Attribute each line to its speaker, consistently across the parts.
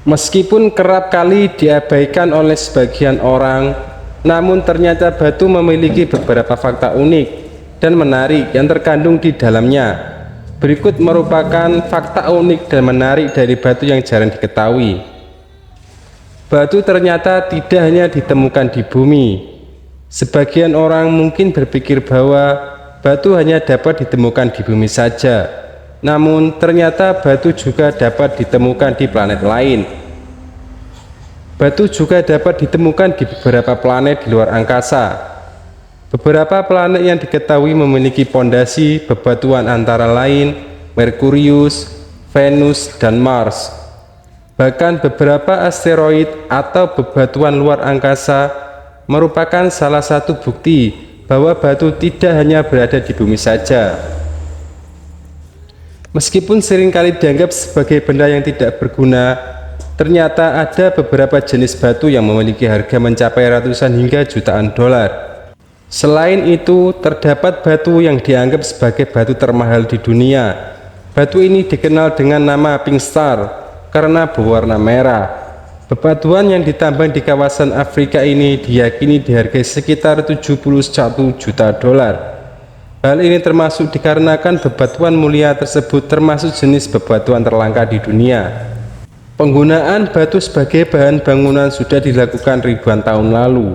Speaker 1: Meskipun kerap kali diabaikan oleh sebagian orang, namun ternyata batu memiliki beberapa fakta unik dan menarik yang terkandung di dalamnya. Berikut merupakan fakta unik dan menarik dari batu yang jarang diketahui. Batu ternyata tidak hanya ditemukan di bumi. Sebagian orang mungkin berpikir bahwa batu hanya dapat ditemukan di bumi saja. Namun ternyata batu juga dapat ditemukan di planet lain. Batu juga dapat ditemukan di beberapa planet di luar angkasa. Beberapa planet yang diketahui memiliki pondasi bebatuan antara lain Merkurius, Venus, dan Mars. Bahkan beberapa asteroid atau bebatuan luar angkasa merupakan salah satu bukti bahwa batu tidak hanya berada di bumi saja. Meskipun seringkali dianggap sebagai benda yang tidak berguna, ternyata ada beberapa jenis batu yang memiliki harga mencapai ratusan hingga jutaan dolar. Selain itu, terdapat batu yang dianggap sebagai batu termahal di dunia. Batu ini dikenal dengan nama Pink Star karena berwarna merah. Bebatuan yang ditambang di kawasan Afrika ini diyakini dihargai sekitar 71 juta dolar. Hal ini termasuk dikarenakan bebatuan mulia tersebut termasuk jenis bebatuan terlangka di dunia. Penggunaan batu sebagai bahan bangunan sudah dilakukan ribuan tahun lalu.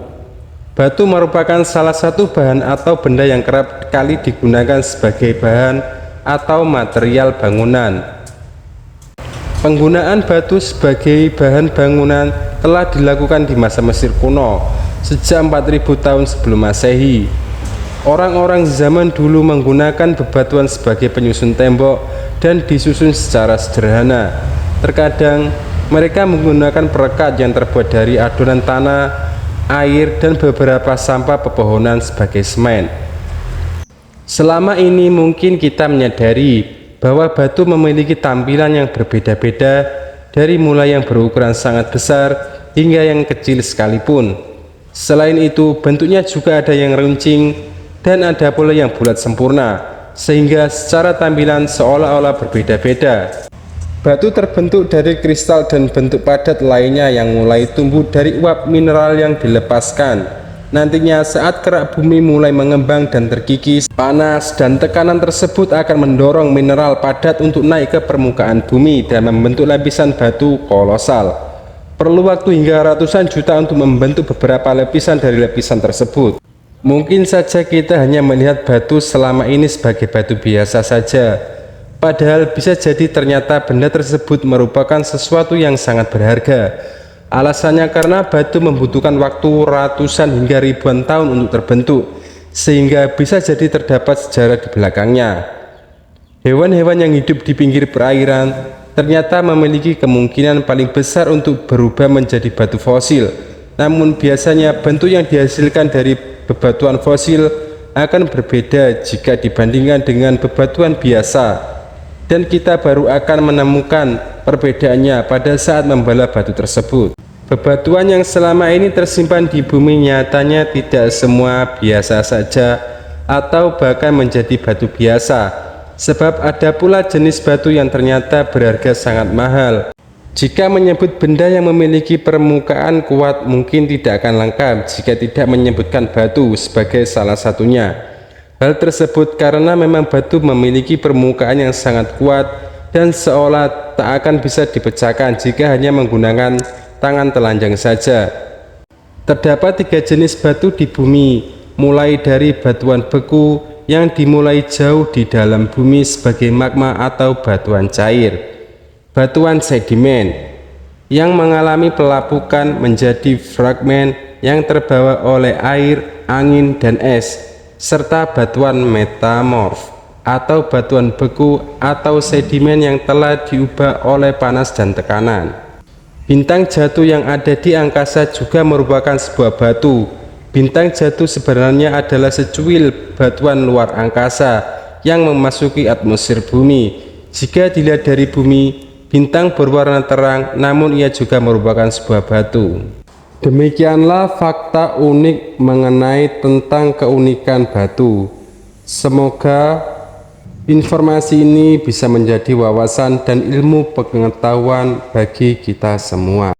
Speaker 1: Batu merupakan salah satu bahan atau benda yang kerap kali digunakan sebagai bahan atau material bangunan. Penggunaan batu sebagai bahan bangunan telah dilakukan di masa Mesir kuno, sejak 4000 tahun sebelum Masehi. Orang-orang zaman dulu menggunakan bebatuan sebagai penyusun tembok dan disusun secara sederhana. Terkadang mereka menggunakan perekat yang terbuat dari adonan tanah, air, dan beberapa sampah pepohonan sebagai semen. Selama ini mungkin kita menyadari bahwa batu memiliki tampilan yang berbeda-beda, dari mulai yang berukuran sangat besar hingga yang kecil sekalipun. Selain itu, bentuknya juga ada yang runcing dan ada pula yang bulat sempurna, sehingga secara tampilan seolah-olah berbeda-beda. Batu terbentuk dari kristal dan bentuk padat lainnya yang mulai tumbuh dari uap mineral yang dilepaskan. Nantinya saat kerak bumi mulai mengembang dan terkikis, panas dan tekanan tersebut akan mendorong mineral padat untuk naik ke permukaan bumi dan membentuk lapisan batu kolosal. Perlu waktu hingga ratusan juta untuk membentuk beberapa lapisan dari lapisan tersebut. Mungkin saja kita hanya melihat batu selama ini sebagai batu biasa saja, padahal bisa jadi ternyata benda tersebut merupakan sesuatu yang sangat berharga. Alasannya karena batu membutuhkan waktu ratusan hingga ribuan tahun untuk terbentuk, sehingga bisa jadi terdapat sejarah di belakangnya. Hewan-hewan yang hidup di pinggir perairan ternyata memiliki kemungkinan paling besar untuk berubah menjadi batu fosil. Namun biasanya bentuk yang dihasilkan dari bebatuan fosil akan berbeda jika dibandingkan dengan bebatuan biasa, dan kita baru akan menemukan perbedaannya pada saat membelah batu tersebut. Bebatuan yang selama ini tersimpan di bumi nyatanya tidak semua biasa saja atau bahkan menjadi batu biasa, sebab ada pula jenis batu yang ternyata berharga sangat mahal. Jika menyebut benda yang memiliki permukaan kuat mungkin tidak akan lengkap jika tidak menyebutkan batu sebagai salah satunya. Hal tersebut karena memang batu memiliki permukaan yang sangat kuat dan seolah tak akan bisa dipecahkan jika hanya menggunakan tangan telanjang saja. Terdapat 3 jenis batu di bumi, mulai dari batuan beku yang dimulai jauh di dalam bumi sebagai magma atau batuan cair. Batuan sedimen yang mengalami pelapukan menjadi fragmen yang terbawa oleh air, angin, dan es, serta batuan metamorf atau batuan beku atau sedimen yang telah diubah oleh panas dan tekanan. Bintang jatuh yang ada di angkasa juga merupakan sebuah batu. Bintang jatuh sebenarnya adalah secuil batuan luar angkasa yang memasuki atmosfer bumi. Jika dilihat dari bumi, bintang berwarna terang, namun ia juga merupakan sebuah batu. Demikianlah fakta unik mengenai tentang keunikan batu. Semoga Informasi ini bisa menjadi wawasan dan ilmu pengetahuan bagi kita semua.